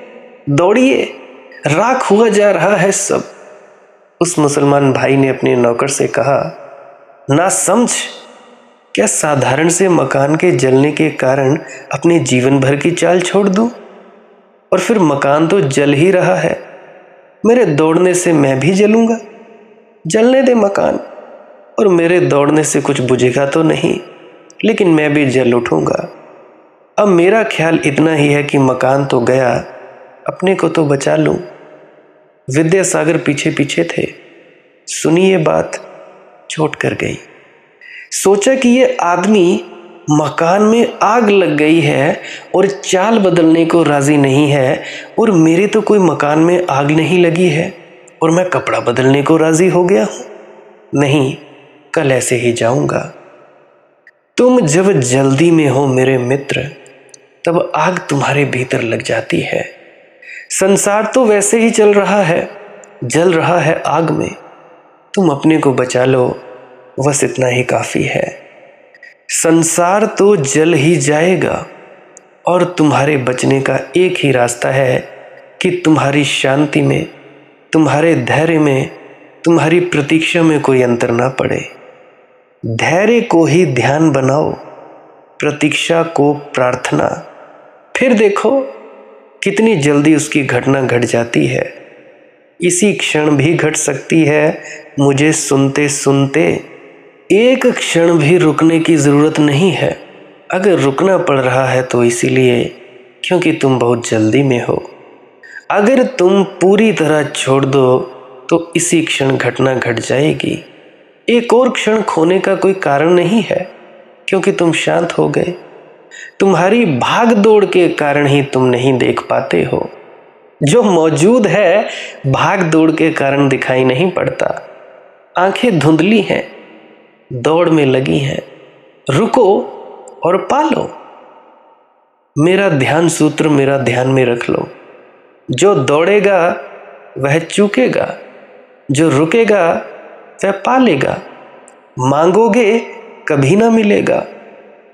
S1: दौड़िए, राख हुआ जा रहा है सब। उस मुसलमान भाई ने अपने नौकर से कहा, ना समझ, क्या साधारण से मकान के जलने के कारण अपने जीवन भर की चाल छोड़ दूं? और फिर मकान तो जल ही रहा है, मेरे दौड़ने से मैं भी जलूंगा? जलने दे मकान, और मेरे दौड़ने से कुछ बुझेगा तो नहीं, लेकिन मैं भी जल उठूंगा। अब मेरा ख्याल इतना ही है कि मकान तो गया, अपने को तो बचा लूं। विद्यासागर पीछे पीछे थे, सुनी ये बात, चोट कर गई। सोचा कि ये आदमी मकान में आग लग गई है और चाल बदलने को राजी नहीं है, और मेरे तो कोई मकान में आग नहीं लगी है और मैं कपड़ा बदलने को राजी हो गया हूं। नहीं, कल ऐसे ही जाऊंगा। तुम जब जल्दी में हो मेरे मित्र, तब आग तुम्हारे भीतर लग जाती है। संसार तो वैसे ही चल रहा है, जल रहा है आग में। तुम अपने को बचा लो, बस इतना ही काफी है। संसार तो जल ही जाएगा और तुम्हारे बचने का एक ही रास्ता है कि तुम्हारी शांति में, तुम्हारे धैर्य में, तुम्हारी प्रतीक्षा में कोई अंतर ना पड़े। धैर्य को ही ध्यान बनाओ, प्रतीक्षा को प्रार्थना, फिर देखो कितनी जल्दी उसकी घटना घट जाती है। इसी क्षण भी घट सकती है। मुझे सुनते सुनते एक क्षण भी रुकने की ज़रूरत नहीं है। अगर रुकना पड़ रहा है तो इसीलिए क्योंकि तुम बहुत जल्दी में हो। अगर तुम पूरी तरह छोड़ दो तो इसी क्षण घटना घट जाएगी। एक और क्षण खोने का कोई कारण नहीं है, क्योंकि तुम शांत हो गए। तुम्हारी भाग दौड़ के कारण ही तुम नहीं देख पाते हो। जो मौजूद है भाग दौड़ के कारण दिखाई नहीं पड़ता। आंखें धुंधली हैं, दौड़ में लगी हैं। रुको और पालो। मेरा ध्यान सूत्र मेरा ध्यान में रख लो। जो दौड़ेगा वह चूकेगा, जो रुकेगा वह पालेगा। मांगोगे कभी ना मिलेगा,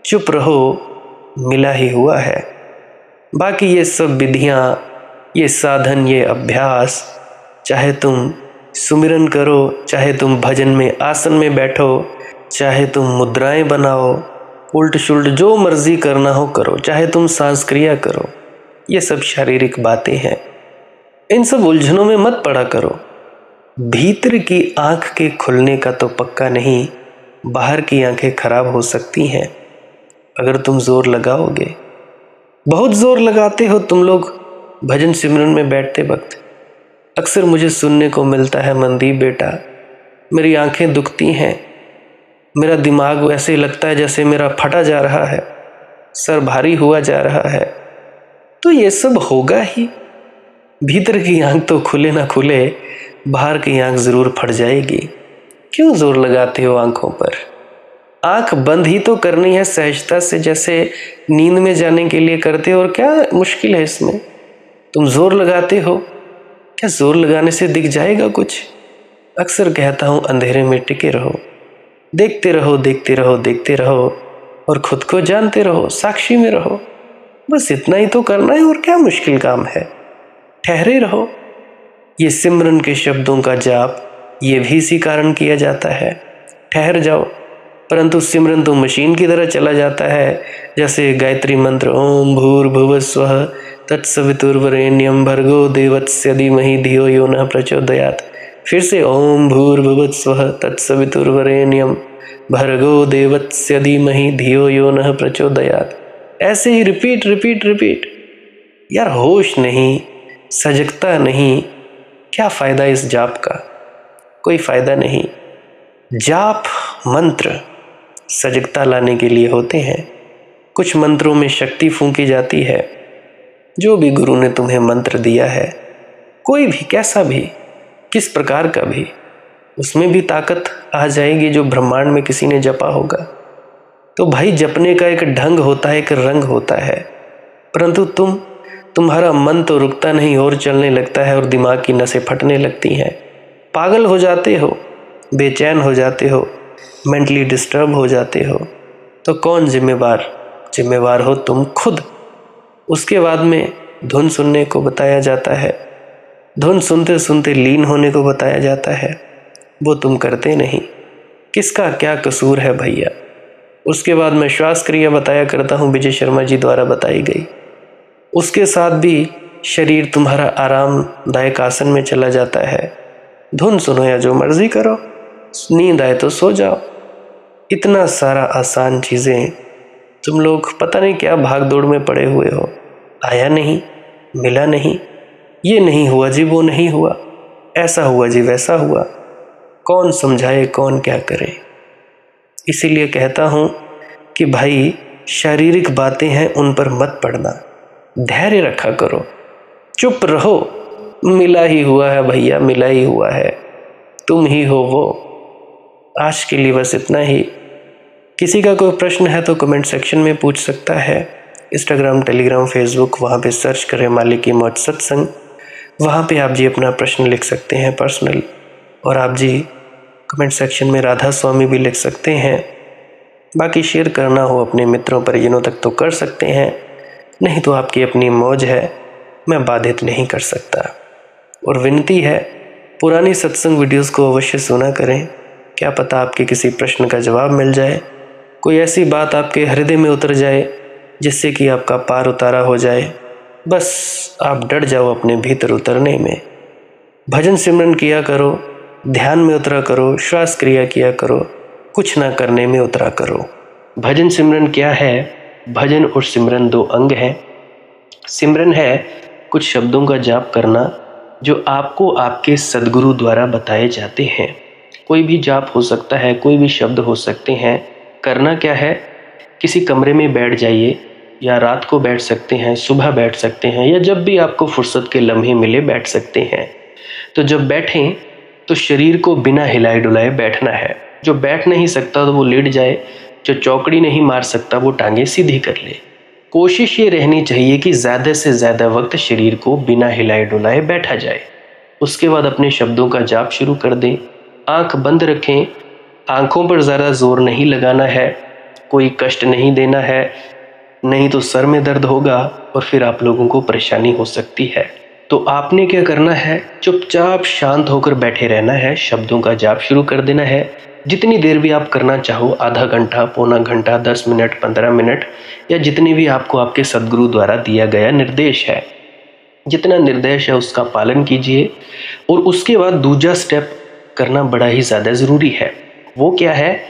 S1: चुप रहो, मिला ही हुआ है। बाकी ये सब विधियाँ, ये साधन, ये अभ्यास, चाहे तुम सुमिरन करो, चाहे तुम भजन में आसन में बैठो, चाहे तुम मुद्राएं बनाओ, उल्ट शुल्ट जो मर्जी करना हो करो, चाहे तुम सांस क्रिया करो, ये सब शारीरिक बातें हैं। इन सब उलझनों में मत पड़ा करो। भीतर की आंख के खुलने का तो पक्का नहीं, बाहर की आंखें खराब हो सकती हैं अगर तुम जोर लगाओगे। बहुत जोर लगाते हो तुम लोग भजन सिमरन में बैठते वक्त। अक्सर मुझे सुनने को मिलता है, मनदीप बेटा मेरी आंखें दुखती हैं, मेरा दिमाग ऐसे लगता है जैसे मेरा फटा जा रहा है, सर भारी हुआ जा रहा है। तो ये सब होगा ही। भीतर की आंख तो खुले ना खुले, बाहर की आंख जरूर फट जाएगी। क्यों जोर लगाते हो आंखों पर? आंख बंद ही तो करनी है सहजता से, जैसे नींद में जाने के लिए करते हो। और क्या मुश्किल है इसमें? तुम जोर लगाते हो, क्या जोर लगाने से दिख जाएगा कुछ? अक्सर कहता हूं अंधेरे में टिके रहो, देखते रहो, देखते रहो, देखते रहो, और खुद को जानते रहो, साक्षी में रहो। बस इतना ही तो करना है, और क्या मुश्किल काम है? ठहरे रहो। ये सिमरन के शब्दों का जाप ये भी इसी कारण किया जाता है, ठहर जाओ। परंतु सिमरन तो मशीन की तरह चला जाता है, जैसे गायत्री मंत्र ओम भूर्भुवः स्वः तत्सवितुर्वरेण्यं भर्गो देवस्य धीमहि धियो यो नः प्रचोदयात्। फिर से ओम भूर्भुवः स्वः तत्सवितुर्वरेण्यं भर्गो देवस्य धीमहि धियो यो नः प्रचोदयात्। ऐसे ही रिपीट रिपीट रिपीट। यार होश नहीं, सजगता नहीं, क्या फायदा इस जाप का? कोई फायदा नहीं। जाप मंत्र सजगता लाने के लिए होते हैं। कुछ मंत्रों में शक्ति फूंकी जाती है। जो भी गुरु ने तुम्हें मंत्र दिया है, कोई भी, कैसा भी, किस प्रकार का भी, उसमें भी ताकत आ जाएगी जो ब्रह्मांड में किसी ने जपा होगा। तो भाई जपने का एक ढंग होता है, एक रंग होता है। परंतु तुम्हारा मन तो रुकता नहीं और चलने लगता है, और दिमाग की नसें फटने लगती हैं। पागल हो जाते हो, बेचैन हो जाते हो, मेंटली डिस्टर्ब हो जाते हो। तो कौन जिम्मेवार? जिम्मेवार हो तुम खुद। उसके बाद में धुन सुनने को बताया जाता है, धुन सुनते सुनते लीन होने को बताया जाता है, वो तुम करते नहीं। किसका क्या कसूर है भैया? उसके बाद मैं श्वास क्रिया बताया करता हूँ, विजय शर्मा जी द्वारा बताई गई। उसके साथ भी शरीर तुम्हारा आरामदायक आसन में चला जाता है। धुन सुनो या जो मर्जी करो, नींद आए तो सो जाओ। इतना सारा आसान चीज़ें, तुम लोग पता नहीं क्या भाग दौड़ में पड़े हुए हो। आया नहीं, मिला नहीं, ये नहीं हुआ जी, वो नहीं हुआ, ऐसा हुआ जी, वैसा हुआ। कौन समझाए, कौन क्या करे? इसीलिए कहता हूँ कि भाई शारीरिक बातें हैं, उन पर मत पड़ना, धैर्य रखा करो, चुप रहो। मिला ही हुआ है भैया, मिला ही हुआ है, तुम ही हो वो। आज के लिए बस इतना ही। किसी का कोई प्रश्न है तो कमेंट सेक्शन में पूछ सकता है। इंस्टाग्राम, टेलीग्राम, फेसबुक, वहाँ पे सर्च करें मालिक की मौज सत्संग। वहाँ पे आप जी अपना प्रश्न लिख सकते हैं पर्सनल। और आप जी कमेंट सेक्शन में राधा स्वामी भी लिख सकते हैं। बाकी शेयर करना हो अपने मित्रों परिजनों तक तो कर सकते हैं, नहीं तो आपकी अपनी मौज है, मैं बाधित नहीं कर सकता। और विनती है, पुरानी सत्संग वीडियोस को अवश्य सुना करें। क्या पता आपके किसी प्रश्न का जवाब मिल जाए, कोई ऐसी बात आपके हृदय में उतर जाए जिससे कि आपका पार उतारा हो जाए। बस आप डर जाओ अपने भीतर उतरने में। भजन सिमरन किया करो, ध्यान में उतरा करो, श्वास क्रिया किया करो, कुछ ना करने में उतरा करो। भजन सिमरन क्या है? भजन और सिमरन दो अंग हैं। सिमरन है कुछ शब्दों का जाप करना जो आपको आपके सद्गुरु द्वारा बताए जाते हैं। कोई भी जाप हो सकता है, कोई भी शब्द हो सकते हैं। करना क्या है? किसी कमरे में बैठ जाइए, या रात को बैठ सकते हैं, सुबह बैठ सकते हैं, या जब भी आपको फुर्सत के लम्हे मिले बैठ सकते हैं। तो जब बैठें तो शरीर को बिना हिलाए डुलाए बैठना है। जो बैठ नहीं सकता तो वो लेट जाए, जो चौकड़ी नहीं मार सकता वो टांगे सीधी कर ले। कोशिश ये रहनी चाहिए कि ज़्यादा से ज़्यादा वक्त शरीर को बिना हिलाए डुलाए बैठा जाए। उसके बाद अपने शब्दों का जाप शुरू कर दें। आंख बंद रखें, आंखों पर ज़्यादा जोर नहीं लगाना है। कोई कष्ट नहीं देना है, नहीं तो सर में दर्द होगा और फिर आप लोगों को परेशानी हो सकती है। तो आपने क्या करना है, चुपचाप शांत होकर बैठे रहना है, शब्दों का जाप शुरू कर देना है। जितनी देर भी आप करना चाहो, आधा घंटा, पौना घंटा, 10 मिनट, 15 मिनट, या जितनी भी आपको आपके सद्गुरु द्वारा दिया गया निर्देश है, जितना निर्देश है उसका पालन कीजिए। और उसके बाद दूसरा स्टेप करना बड़ा ही ज़्यादा ज़रूरी है। वो क्या है,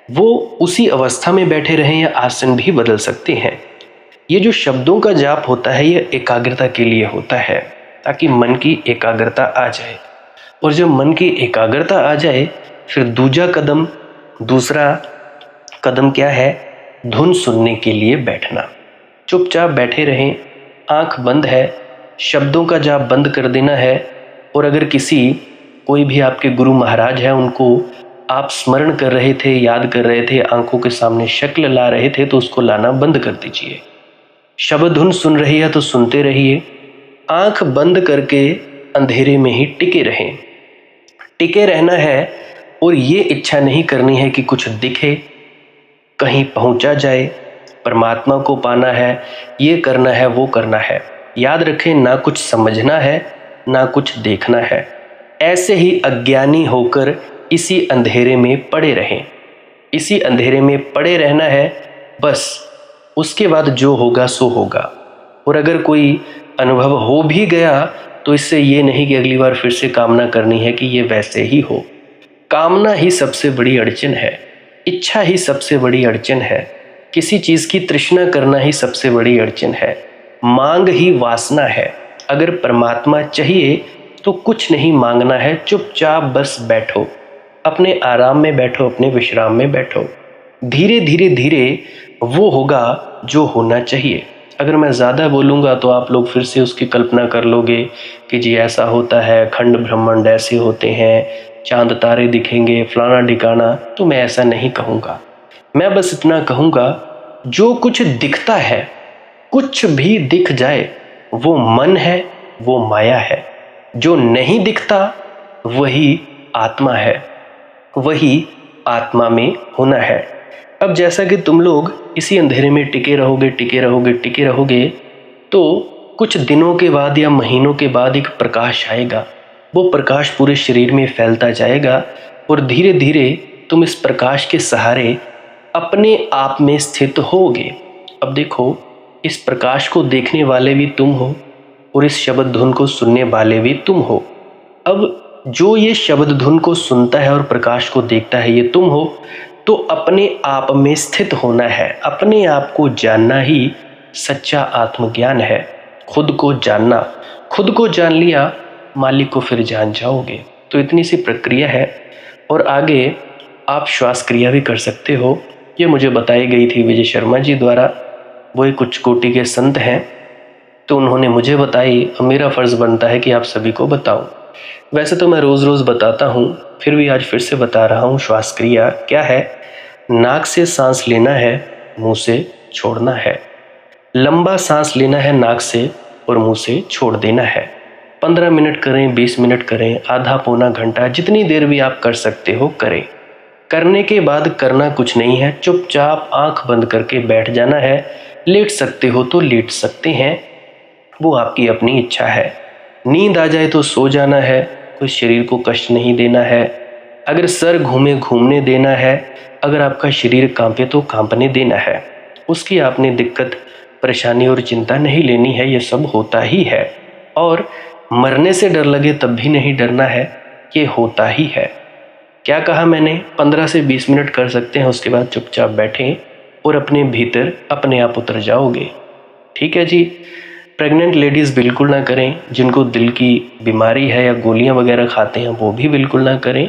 S1: वो उसी अवस्था में बैठे रहें या आसन भी बदल सकते हैं। ये जो शब्दों का जाप होता है ये एकाग्रता के लिए होता है, ताकि मन की एकाग्रता आ जाए। और जब मन की एकाग्रता आ जाए फिर दूसरा कदम क्या है, धुन सुनने के लिए बैठना। चुपचाप बैठे रहें, आंख बंद है, शब्दों का जाप बंद कर देना है। और अगर कोई भी आपके गुरु महाराज हैं, उनको आप स्मरण कर रहे थे, याद कर रहे थे, आंखों के सामने शक्ल ला रहे थे, तो उसको लाना बंद कर दीजिए। शब्द धुन सुन रही है तो सुनते रहिए, आंख बंद करके अंधेरे में ही टिके रहें। टिके रहना है और ये इच्छा नहीं करनी है कि कुछ दिखे, कहीं पहुंचा जाए, परमात्मा को पाना है, ये करना है, वो करना है। याद रखें, ना कुछ समझना है, ना कुछ देखना है। ऐसे ही अज्ञानी होकर इसी अंधेरे में पड़े रहें। इसी अंधेरे में पड़े रहना है बस। उसके बाद जो होगा सो होगा। और अगर कोई अनुभव हो भी गया तो इससे ये नहीं कि अगली बार फिर से कामना करनी है कि ये वैसे ही हो। कामना ही सबसे बड़ी अड़चन है, इच्छा ही सबसे बड़ी अड़चन है, किसी चीज़ की तृष्णा करना ही सबसे बड़ी अड़चन है, मांग ही वासना है। अगर परमात्मा चाहिए तो कुछ नहीं मांगना है, चुपचाप बस बैठो, अपने आराम में बैठो, अपने विश्राम में बैठो। धीरे धीरे धीरे वो होगा जो होना चाहिए। अगर मैं ज़्यादा बोलूँगा तो आप लोग फिर से उसकी कल्पना कर लोगे कि जी ऐसा होता है, खंड ब्रह्मांड ऐसे होते हैं, चांद तारे दिखेंगे, फलाना ढिकाना। तो मैं ऐसा नहीं कहूँगा, मैं बस इतना कहूँगा, जो कुछ दिखता है, कुछ भी दिख जाए, वो मन है, वो माया है। जो नहीं दिखता वही आत्मा है, वही आत्मा में होना है। अब जैसा कि तुम लोग इसी अंधेरे में टिके रहोगे, तो कुछ दिनों के बाद या महीनों के बाद एक प्रकाश आएगा। वो प्रकाश पूरे शरीर में फैलता जाएगा और धीरे धीरे तुम इस प्रकाश के सहारे अपने आप में स्थित होगे। अब देखो, इस प्रकाश को देखने वाले भी तुम हो और इस शब्द धुन को सुनने वाले भी तुम हो। अब जो ये शब्द धुन को सुनता है और प्रकाश को देखता है, ये तुम हो। तो अपने आप में स्थित होना है, अपने आप को जानना ही सच्चा आत्मज्ञान है। खुद को जानना, खुद को जान लिया, मालिक को फिर जान जाओगे। तो इतनी सी प्रक्रिया है। और आगे आप श्वास क्रिया भी कर सकते हो। ये मुझे बताई गई थी विजय शर्मा जी द्वारा। वो एक उच्च कोटि के संत हैं, तो उन्होंने मुझे बताई, और मेरा फ़र्ज़ बनता है कि आप सभी को बताऊं। वैसे तो मैं रोज़ रोज़ बताता हूँ, फिर भी आज फिर से बता रहा हूँ। श्वास क्रिया क्या है, नाक से सांस लेना है, मुंह से छोड़ना है। लंबा सांस लेना है नाक से और मुंह से छोड़ देना है। 15 मिनट करें, 20 मिनट करें, आधा पौना घंटा, जितनी देर भी आप कर सकते हो करें। करने के बाद करना कुछ नहीं है, चुपचाप आंख बंद करके बैठ जाना है। लेट सकते हो तो लेट सकते हैं, वो आपकी अपनी इच्छा है। नींद आ जाए तो सो जाना है, कोई शरीर को कष्ट नहीं देना है। अगर सर घूमे घूमने देना है, अगर आपका शरीर कांपे तो कांपने देना है। उसकी आपने दिक्कत, परेशानी और चिंता नहीं लेनी है, ये सब होता ही है। और मरने से डर लगे तब भी नहीं डरना है, ये होता ही है। क्या कहा मैंने, 15 से 20 मिनट कर सकते हैं, उसके बाद चुपचाप बैठें और अपने भीतर अपने आप उतर जाओगे। ठीक है जी। प्रेग्नेंट लेडीज़ बिल्कुल ना करें, जिनको दिल की बीमारी है या गोलियां वगैरह खाते हैं वो भी बिल्कुल ना करें,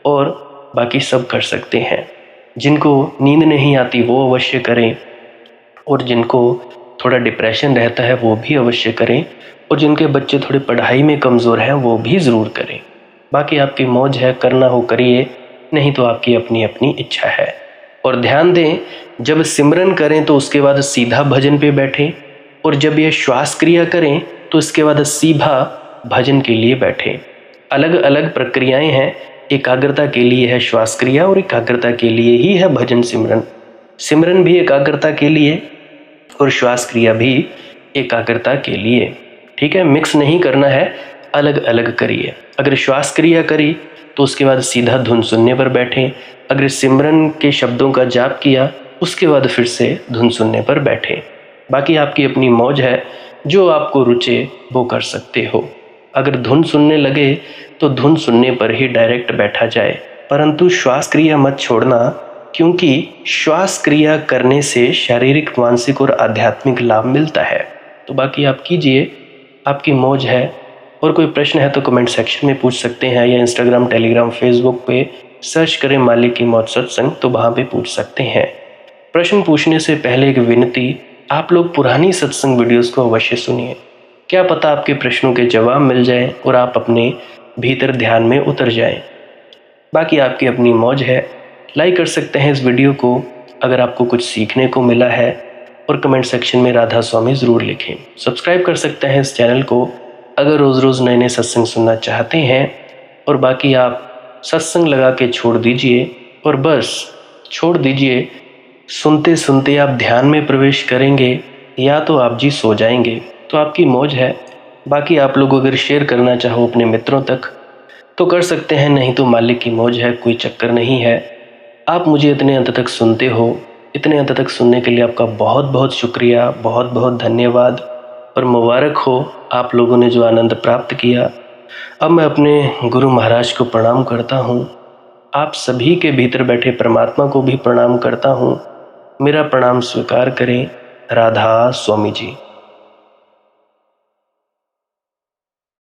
S1: और बाकी सब कर सकते हैं। जिनको नींद नहीं आती वो अवश्य करें, और जिनको थोड़ा डिप्रेशन रहता है वो भी अवश्य करें, और जिनके बच्चे थोड़े पढ़ाई में कमज़ोर हैं वो भी ज़रूर करें। बाकी आपकी मौज है, करना हो करिए, नहीं तो आपकी अपनी अपनी इच्छा है। और ध्यान दें, जब सिमरन करें तो उसके बाद सीधा भजन पे बैठें, और जब ये श्वास क्रिया करें तो इसके बाद सीधा भजन के लिए बैठें। अलग अलग प्रक्रियाएं हैं, एकाग्रता के लिए है श्वास क्रिया और एकाग्रता के लिए ही है भजन सिमरन। सिमरन भी एकाग्रता के लिए और श्वास क्रिया भी एकाग्रता के लिए। ठीक है, मिक्स नहीं करना है, अलग अलग करिए। अगर श्वास क्रिया करी तो उसके बाद सीधा धुन सुनने पर बैठें। अगर सिमरन के शब्दों का जाप किया उसके बाद फिर से धुन सुनने पर बैठें। बाकी आपकी अपनी मौज है, जो आपको रुचे वो कर सकते हो। अगर धुन सुनने लगे तो धुन सुनने पर ही डायरेक्ट बैठा जाए, परंतु श्वास क्रिया मत छोड़ना, क्योंकि श्वास क्रिया करने से शारीरिक, मानसिक और आध्यात्मिक लाभ मिलता है। तो बाकी आप कीजिए, आपकी मौज है। और कोई प्रश्न है तो कमेंट सेक्शन में पूछ सकते हैं, या इंस्टाग्राम, टेलीग्राम, फेसबुक पे सर्च करें मालिक की मौज सत्संग, तो वहाँ पे पूछ सकते हैं। प्रश्न पूछने से पहले एक विनती, आप लोग पुरानी सत्संग वीडियोस को अवश्य सुनिए। क्या पता आपके प्रश्नों के जवाब मिल जाएं और आप अपने भीतर ध्यान में उतर जाएं। बाकी आपकी अपनी मौज है। लाइक कर सकते हैं इस वीडियो को अगर आपको कुछ सीखने को मिला है, और कमेंट सेक्शन में राधा स्वामी ज़रूर लिखें। सब्सक्राइब कर सकते हैं इस चैनल को अगर रोज़ रोज़ नए नए सत्संग सुनना चाहते हैं। और बाकी आप सत्संग लगा के छोड़ दीजिए, और बस छोड़ दीजिए। सुनते सुनते आप ध्यान में प्रवेश करेंगे या तो आप जी सो जाएंगे, तो आपकी मौज है। बाकी आप लोग अगर शेयर करना चाहो अपने मित्रों तक तो कर सकते हैं, नहीं तो मालिक की मौज है, कोई चक्कर नहीं है। आप मुझे इतने अंत तक सुनते हो, इतने अंत तक सुनने के लिए आपका बहुत बहुत शुक्रिया, बहुत बहुत धन्यवाद। और मुबारक हो आप लोगों ने जो आनंद प्राप्त किया। अब मैं अपने गुरु महाराज को प्रणाम करता हूँ, आप सभी के भीतर बैठे परमात्मा को भी प्रणाम करता हूँ। मेरा प्रणाम स्वीकार करें। राधा स्वामी जी।